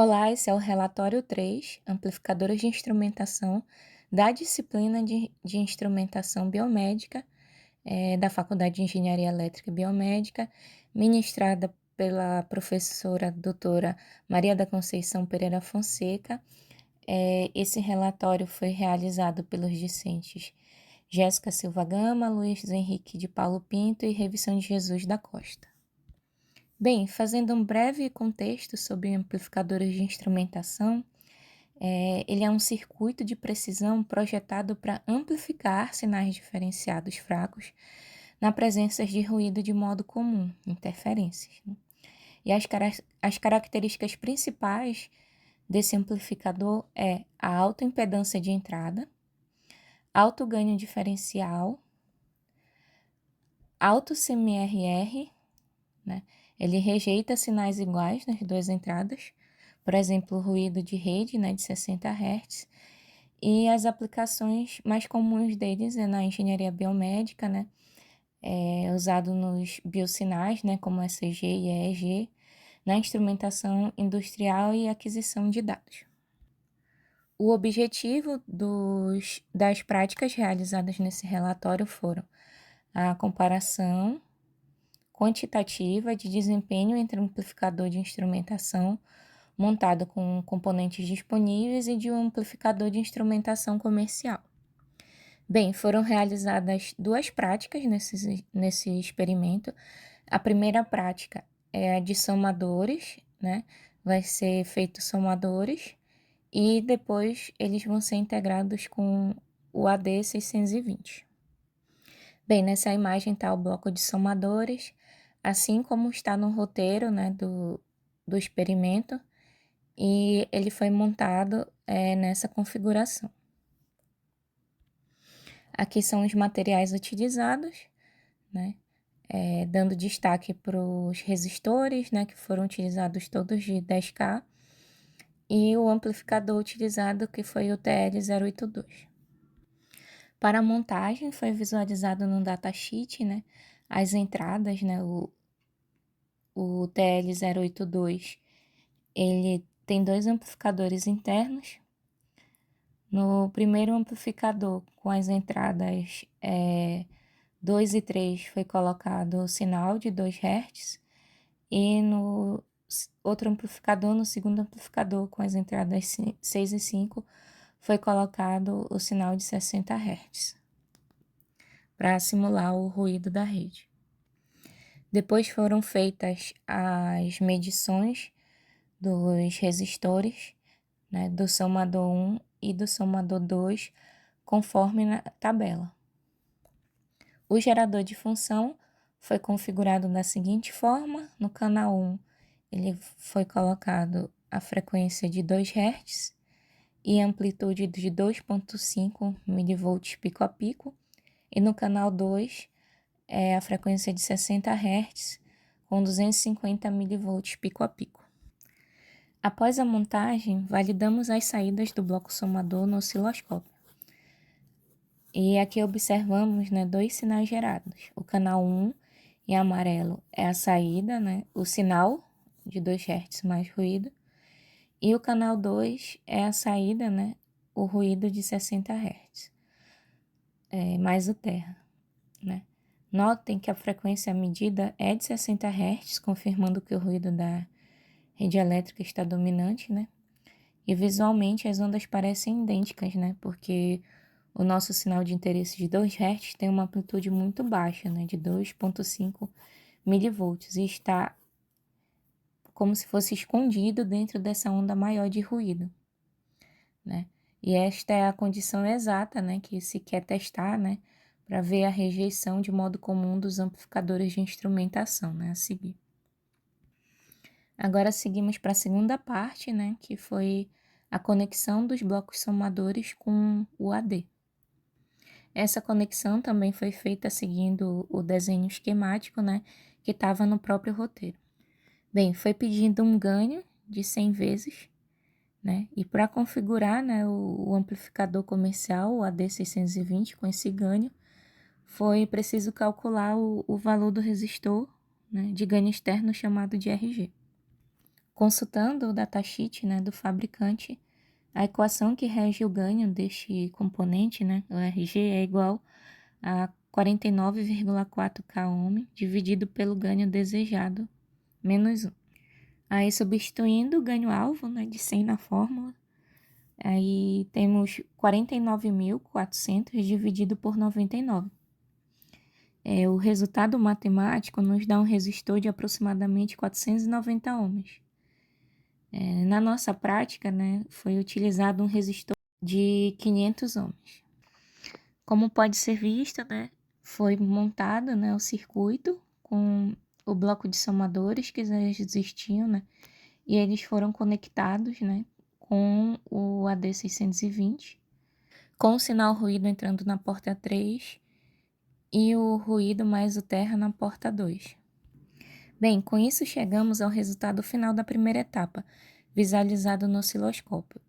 Olá, esse é o relatório 3, amplificadores de instrumentação, da disciplina de instrumentação biomédica, da Faculdade de Engenharia Elétrica e Biomédica, ministrada pela professora doutora Maria da Conceição Pereira Fonseca. Esse relatório foi realizado pelos discentes Jéssica Silva Gama, Luiz Henrique de Paulo Pinto e Revisão de Jesus da Costa. Bem, fazendo um breve contexto sobre amplificadores de instrumentação, ele é um circuito de precisão projetado para amplificar sinais diferenciados fracos na presença de ruído de modo comum, interferências, né? E as características principais desse amplificador é a alta impedância de entrada, alto ganho diferencial, alto CMRR, né? Ele rejeita sinais iguais nas duas entradas, por exemplo, ruído de rede, né, de 60 Hz, e as aplicações mais comuns deles é na engenharia biomédica, né, usado nos biosinais, né, como ECG e EEG, na instrumentação industrial e aquisição de dados. O objetivo das práticas realizadas nesse relatório foram a comparação quantitativa de desempenho entre um amplificador de instrumentação montado com componentes disponíveis e de um amplificador de instrumentação comercial. Bem, foram realizadas duas práticas nesse experimento. A primeira prática é a de somadores, né? Vai ser feito somadores e depois eles vão ser integrados com o AD620. Bem, nessa imagem está o bloco de somadores, assim como está no roteiro, né, do experimento, e ele foi montado nessa configuração. Aqui são os materiais utilizados, né, dando destaque para os resistores, né, que foram utilizados todos de 10K, e o amplificador utilizado, que foi o TL082. Para a montagem, foi visualizado no datasheet, né, as entradas, né, o TL082, ele tem dois amplificadores internos. No primeiro amplificador, com as entradas 2 e 3, foi colocado o sinal de 2 Hz, e no outro amplificador, no segundo amplificador, com as entradas 6 e 5, foi colocado o sinal de 60 Hz, para simular o ruído da rede. Depois foram feitas as medições dos resistores, né, do somador 1 e do somador 2, conforme na tabela. O gerador de função foi configurado da seguinte forma: no canal 1, ele foi colocado a frequência de 2 Hz e amplitude de 2,5 mV pico a pico, e no canal 2 a frequência de 60 Hz com 250 mV pico a pico. Após a montagem, validamos as saídas do bloco somador no osciloscópio. E aqui observamos, né, dois sinais gerados. O canal 1, em amarelo, é a saída, né, o sinal de 2 Hz mais ruído. E o canal 2 é a saída, né, o ruído de 60 Hz, mais o terra, né. Notem que a frequência medida é de 60 Hz, confirmando que o ruído da rede elétrica está dominante, né? E visualmente as ondas parecem idênticas, né? Porque o nosso sinal de interesse de 2 Hz tem uma amplitude muito baixa, né? De 2,5 milivolts, e está como se fosse escondido dentro dessa onda maior de ruído, né? E esta é a condição exata, né, que se quer testar, né, para ver a rejeição de modo comum dos amplificadores de instrumentação, né, a seguir. Agora seguimos para a segunda parte, né, que foi a conexão dos blocos somadores com o AD. Essa conexão também foi feita seguindo o desenho esquemático, né, que estava no próprio roteiro. Bem, foi pedido um ganho de 100 vezes, né, e para configurar, né, o amplificador comercial, o AD620, com esse ganho, foi preciso calcular o valor do resistor, né, de ganho externo chamado de RG. Consultando o datasheet, né, do fabricante, a equação que rege o ganho deste componente, né, o RG, é igual a 49,4 kΩ dividido pelo ganho desejado, menos 1. Aí, substituindo o ganho-alvo, né, de 100 na fórmula, aí temos 49.400 dividido por 99. O resultado matemático nos dá um resistor de aproximadamente 490 ohms. Na nossa prática, né, foi utilizado um resistor de 500 ohms. Como pode ser visto, né, foi montado, né, o circuito com o bloco de somadores que já existiam, né, e eles foram conectados, né, com o AD620, com o sinal ruído entrando na porta 3 e o ruído mais o terra na porta 2. Bem, com isso chegamos ao resultado final da primeira etapa, visualizado no osciloscópio.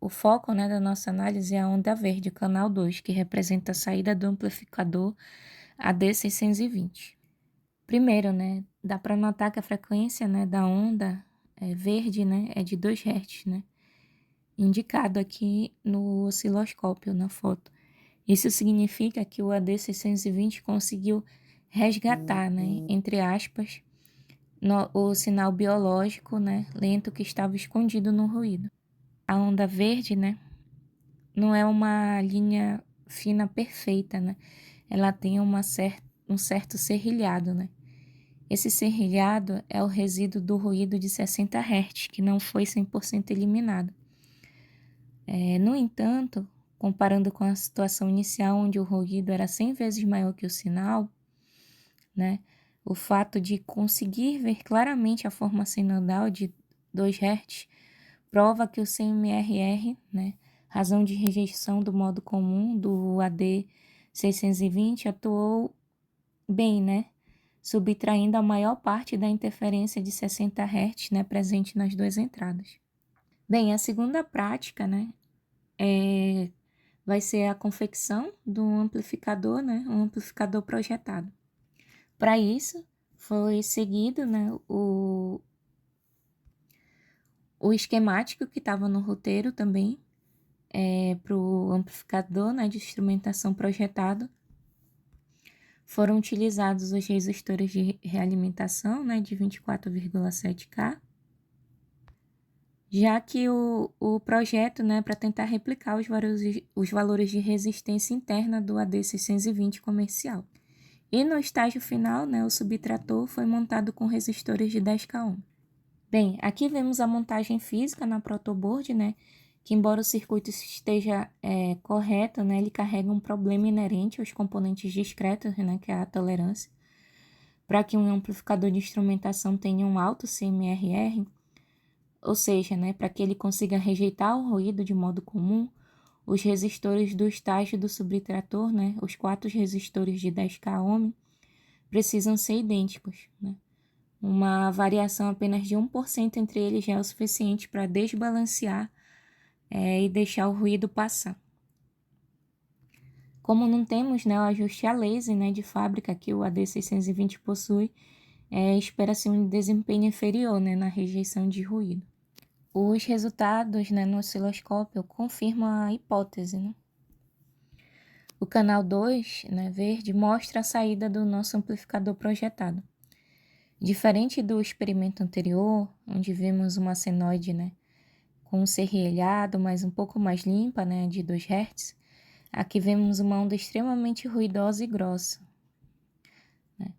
O foco, né, da nossa análise é a onda verde, o canal 2, que representa a saída do amplificador AD620. Primeiro, né, dá para notar que a frequência, né, da onda verde, né, é de 2 Hz, né, indicado aqui no osciloscópio, na foto. Isso significa que o AD620 conseguiu resgatar, né, entre aspas, o sinal biológico, né, lento que estava escondido no ruído. A onda verde, né, não é uma linha fina perfeita, né? Ela tem um certo serrilhado, né? Esse serrilhado é o resíduo do ruído de 60 Hz, que não foi 100% eliminado. No entanto, comparando com a situação inicial, onde o ruído era 100 vezes maior que o sinal, né? O fato de conseguir ver claramente a forma sinodal de 2 Hz prova que o CMRR, né, razão de rejeição do modo comum do AD 620, atuou bem, né, subtraindo a maior parte da interferência de 60 Hz, né, presente nas duas entradas. Bem, a segunda prática, né, vai ser a confecção do amplificador, né, um amplificador projetado. Para isso, foi seguido, né, o esquemático que estava no roteiro também, para o amplificador, né, de instrumentação projetado. Foram utilizados os resistores de realimentação, né, de 24,7K, já que o projeto, né, para tentar replicar os valores de resistência interna do AD620 comercial. E no estágio final, né, o subtrator foi montado com resistores de 10K. Bem, aqui vemos a montagem física na protoboard, né, que embora o circuito esteja correto, né, ele carrega um problema inerente aos componentes discretos, né, que é a tolerância. Para que um amplificador de instrumentação tenha um alto CMRR, ou seja, né, para que ele consiga rejeitar o ruído de modo comum, os resistores do estágio do subtrator, né, os 4 resistores de 10K ohm, precisam ser idênticos, né? Uma variação apenas de 1% entre eles já é o suficiente para desbalancear e deixar o ruído passar. Como não temos, né, o ajuste a laser, né, de fábrica que o AD620 possui, espera-se um desempenho inferior, né, na rejeição de ruído. Os resultados, né, no osciloscópio confirmam a hipótese, né? O canal 2, né, verde, mostra a saída do nosso amplificador projetado. Diferente do experimento anterior, onde vimos uma senoide, né, com um serrilhado, mas um pouco mais limpa, né, de 2 Hz, aqui vemos uma onda extremamente ruidosa e grossa. Né?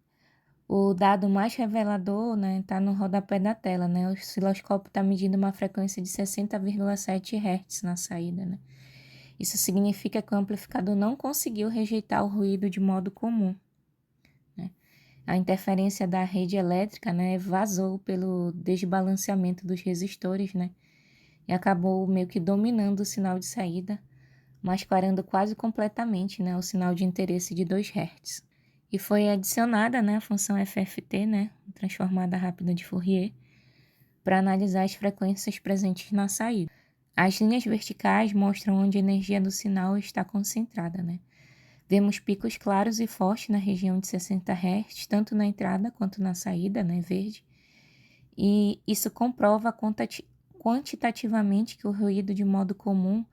O dado mais revelador, né, está no rodapé da tela, né? O osciloscópio está medindo uma frequência de 60,7 Hz na saída, né? Isso significa que o amplificador não conseguiu rejeitar o ruído de modo comum. Né? A interferência da rede elétrica, né, vazou pelo desbalanceamento dos resistores, né, e acabou meio que dominando o sinal de saída, mascarando quase completamente, né, o sinal de interesse de 2 Hz. E foi adicionada, né, a função FFT, né, transformada rápida de Fourier, para analisar as frequências presentes na saída. As linhas verticais mostram onde a energia do sinal está concentrada, né? Vemos picos claros e fortes na região de 60 Hz, tanto na entrada quanto na saída, né, verde. E isso comprova quantitativamente que o ruído de modo comum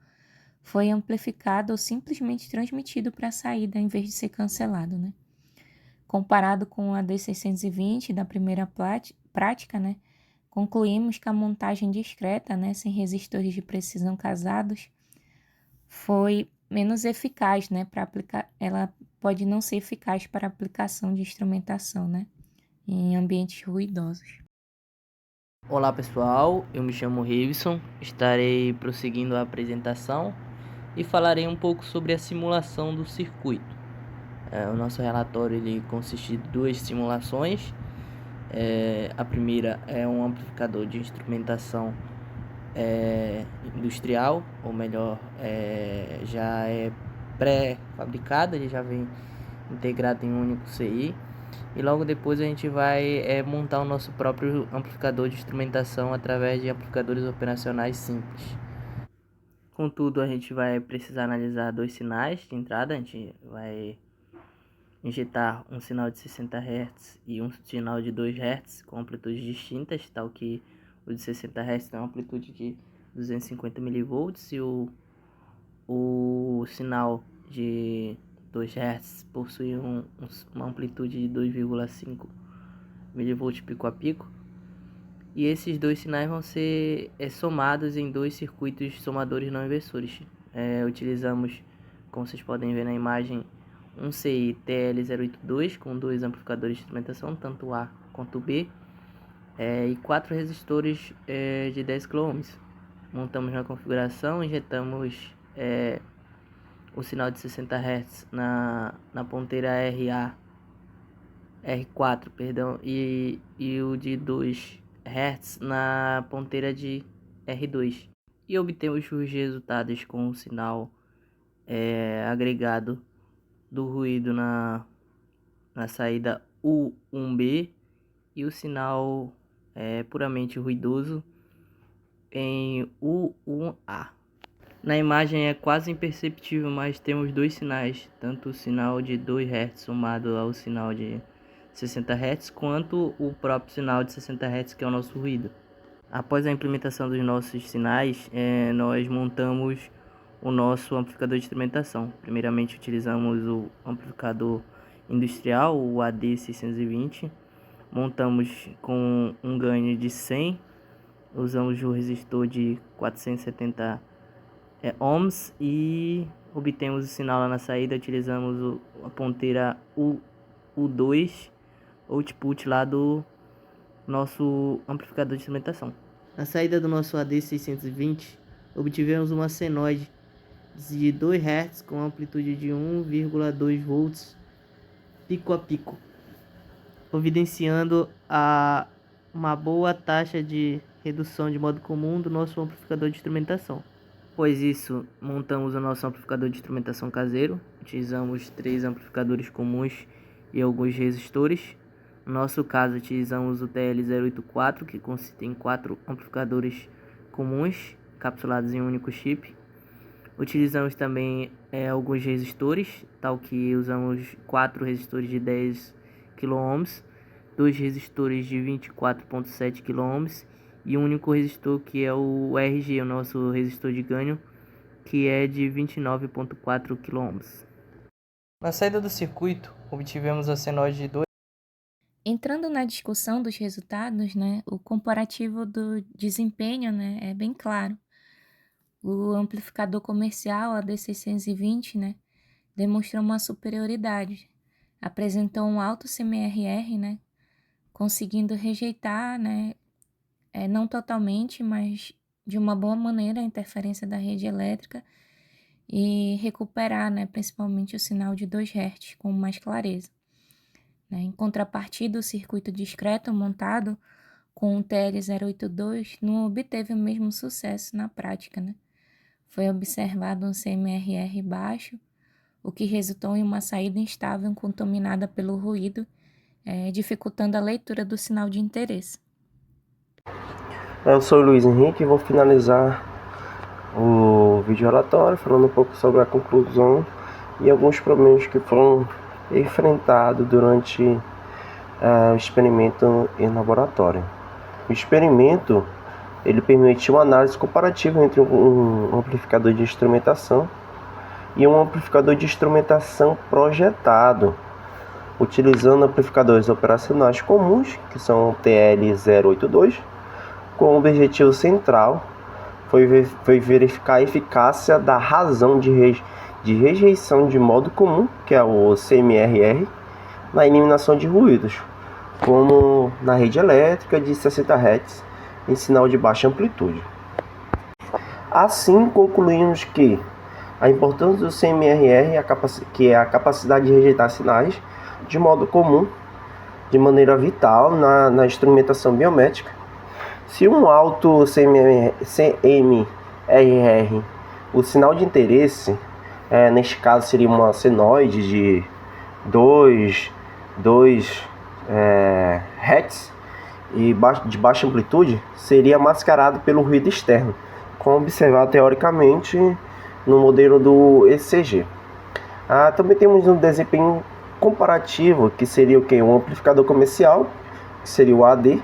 foi amplificado ou simplesmente transmitido para a saída em vez de ser cancelado, né? Comparado com a D620 da primeira prática, né? Concluímos que a montagem discreta, né, sem resistores de precisão casados, foi menos eficaz, né, para aplicar. Ela pode não ser eficaz para aplicação de instrumentação, né, em ambientes ruidosos. Olá pessoal, eu me chamo Rivson, estarei prosseguindo a apresentação e falarei um pouco sobre a simulação do circuito. O nosso relatório ele consiste de duas simulações. A primeira é um amplificador de instrumentação industrial, ou melhor, já é pré-fabricado, ele já vem integrado em um único CI. E logo depois a gente vai montar o nosso próprio amplificador de instrumentação através de amplificadores operacionais simples. Contudo, a gente vai precisar analisar dois sinais de entrada. A gente vai injetar um sinal de 60 Hz e um sinal de 2 Hz com amplitudes distintas, tal que o de 60 Hz tem uma amplitude de 250 mV e o sinal de 2 Hz possui uma amplitude de 2,5 mV pico a pico. E esses dois sinais vão ser somados em dois circuitos somadores não inversores. Utilizamos, como vocês podem ver na imagem, um CI TL082 com dois amplificadores de instrumentação, tanto A quanto B, e 4 resistores de 10 kΩ. Montamos na configuração, injetamos o sinal de 60 Hz na ponteira R4, perdão, e o de 2 Hz na ponteira de R2. E obtemos os resultados com o sinal agregado do ruído na saída U1B e o sinal puramente ruidoso em U1A. Na imagem é quase imperceptível, mas temos dois sinais, tanto o sinal de 2 Hz somado ao sinal de 60 Hz, quanto o próprio sinal de 60 Hz, que é o nosso ruído. Após a implementação dos nossos sinais, nós montamos o nosso amplificador de instrumentação. Primeiramente utilizamos o amplificador industrial, o AD620. Montamos com um ganho de 100, usamos o resistor de 470 ohms e obtemos o sinal lá na saída. Utilizamos a ponteira U2, output lá do nosso amplificador de instrumentação. Na saída do nosso AD620, obtivemos uma senoide de 2 Hz com amplitude de 1,2 volts pico a pico, evidenciando uma boa taxa de redução de modo comum do nosso amplificador de instrumentação. Após isso, montamos o nosso amplificador de instrumentação caseiro. Utilizamos 3 amplificadores comuns e alguns resistores. No nosso caso, utilizamos o TL084, que consiste em 4 amplificadores comuns, capsulados em um único chip. Utilizamos também alguns resistores, tal que usamos 4 resistores de 10 kΩ, 2 resistores de 24,7 kΩ e um único resistor que é o RG, o nosso resistor de ganho, que é de 29,4 kΩ. Na saída do circuito, obtivemos a senoide de 2. Entrando na discussão dos resultados, né, o comparativo do desempenho, né, é bem claro. O amplificador comercial AD620, né, demonstrou uma superioridade, apresentou um alto CMRR, né, conseguindo rejeitar, né, não totalmente, mas de uma boa maneira a interferência da rede elétrica e recuperar, né, principalmente o sinal de 2 Hz com mais clareza. Em contrapartida, o circuito discreto montado com o TL082 não obteve o mesmo sucesso na prática, né? Foi observado um CMRR baixo, o que resultou em uma saída instável contaminada pelo ruído, dificultando a leitura do sinal de interesse. Eu sou o Luiz Henrique e vou finalizar o vídeo relatório falando um pouco sobre a conclusão e alguns problemas que foram enfrentados durante o experimento em laboratório. O experimento ele permitiu uma análise comparativa entre um amplificador de instrumentação e um amplificador de instrumentação projetado, utilizando amplificadores operacionais comuns, que são o TL082, com o objetivo central foi verificar a eficácia da razão de rejeição de modo comum, que é o CMRR, na eliminação de ruídos, como na rede elétrica de 60 Hz em sinal de baixa amplitude. Assim, concluímos que a importância do CMRR, que é a capacidade de rejeitar sinais de modo comum, de maneira vital na instrumentação biométrica. Se um alto CMRR, o sinal de interesse, neste caso seria uma senoide de 2 Hz e de baixa amplitude, seria mascarado pelo ruído externo, como observado teoricamente no modelo do ECG. Também temos um desempenho comparativo, que seria o que? Um amplificador comercial, que seria o AD,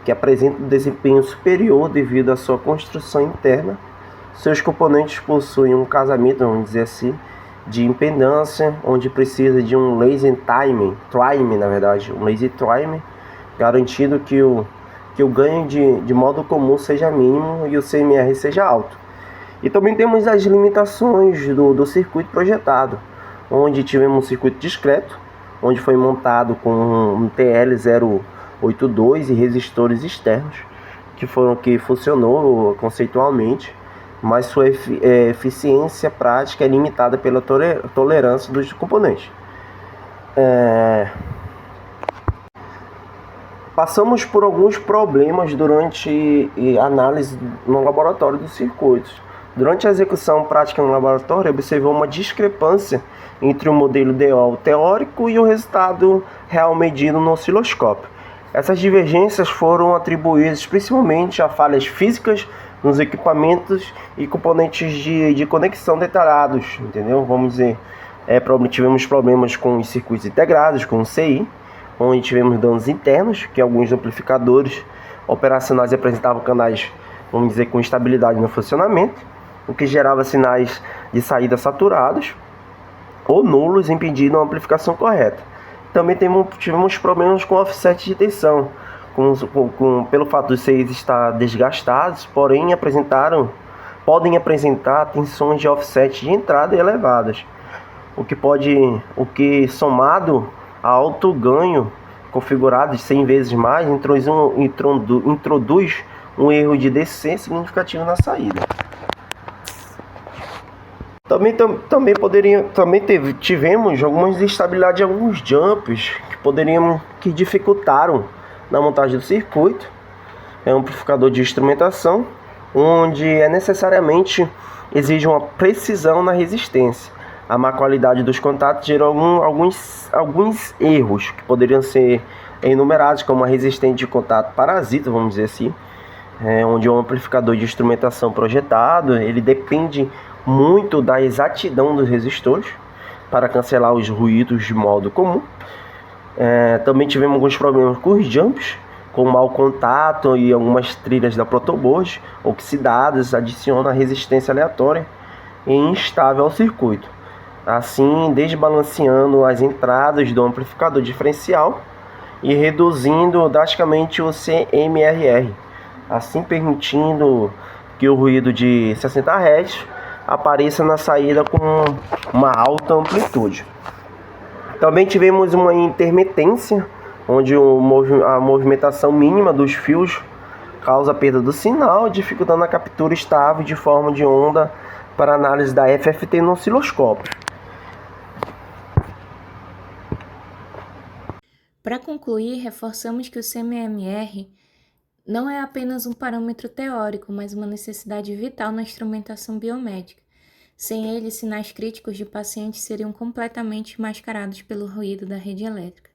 que apresenta um desempenho superior devido à sua construção interna. Seus componentes possuem um casamento, vamos dizer assim, de impedância, onde precisa de um laser timing, um laser timing, garantindo que o ganho de modo comum seja mínimo e o CMR seja alto. E também temos as limitações do circuito projetado, onde tivemos um circuito discreto, onde foi montado com um TL082 e resistores externos, que funcionou conceitualmente, mas sua eficiência prática é limitada pela tolerância dos componentes. Passamos por alguns problemas durante a análise no laboratório dos circuitos. Durante a execução prática no laboratório, observou uma discrepância entre o modelo ideal teórico e o resultado real medido no osciloscópio. Essas divergências foram atribuídas principalmente a falhas físicas nos equipamentos e componentes de conexão detalhados, entendeu? Vamos dizer, tivemos problemas com os circuitos integrados, com o CI, onde tivemos danos internos, que alguns amplificadores operacionais apresentavam canais, vamos dizer, com instabilidade no funcionamento, o que gerava sinais de saída saturados ou nulos, impedindo a amplificação correta. Também tivemos problemas com offset de tensão, pelo fato dos CIs estar desgastados, porém podem apresentar tensões de offset de entrada elevadas, o que somado a alto ganho configurado de 100 vezes mais, introduz um erro de DC significativo na saída. Tivemos algumas instabilidades de alguns jumps que dificultaram na montagem do circuito. É um amplificador de instrumentação, onde necessariamente exige uma precisão na resistência. A má qualidade dos contatos gerou alguns erros que poderiam ser enumerados, como a resistência de contato parasita, vamos dizer assim, onde o amplificador de instrumentação projetado ele depende muito da exatidão dos resistores para cancelar os ruídos de modo comum. Também tivemos alguns problemas com os jumps, com mau contato e algumas trilhas da protoboard oxidadas adicionam a resistência aleatória e instável ao circuito, assim desbalanceando as entradas do amplificador diferencial e reduzindo drasticamente o CMRR, assim permitindo que o ruído de 60 Hz apareça na saída com uma alta amplitude. Também tivemos uma intermitência, onde a movimentação mínima dos fios causa perda do sinal, dificultando a captura estável de forma de onda para análise da FFT no osciloscópio. Para concluir, reforçamos que o CMMR não é apenas um parâmetro teórico, mas uma necessidade vital na instrumentação biomédica. Sem ele, sinais críticos de pacientes seriam completamente mascarados pelo ruído da rede elétrica.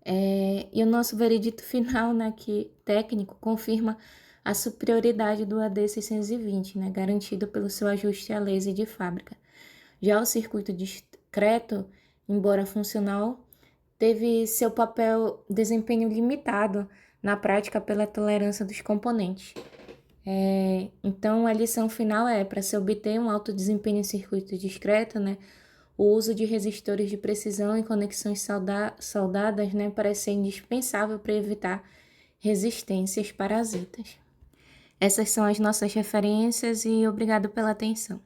E o nosso veredito final, que técnico, confirma a superioridade do AD620, garantido pelo seu ajuste a laser de fábrica. Já o circuito discreto, embora funcional, teve seu desempenho limitado na prática pela tolerância dos componentes. Então, a lição final para se obter um alto desempenho em circuito discreto, né, o uso de resistores de precisão e conexões soldadas, né, parece ser indispensável para evitar resistências parasitas. Essas são as nossas referências e obrigado pela atenção.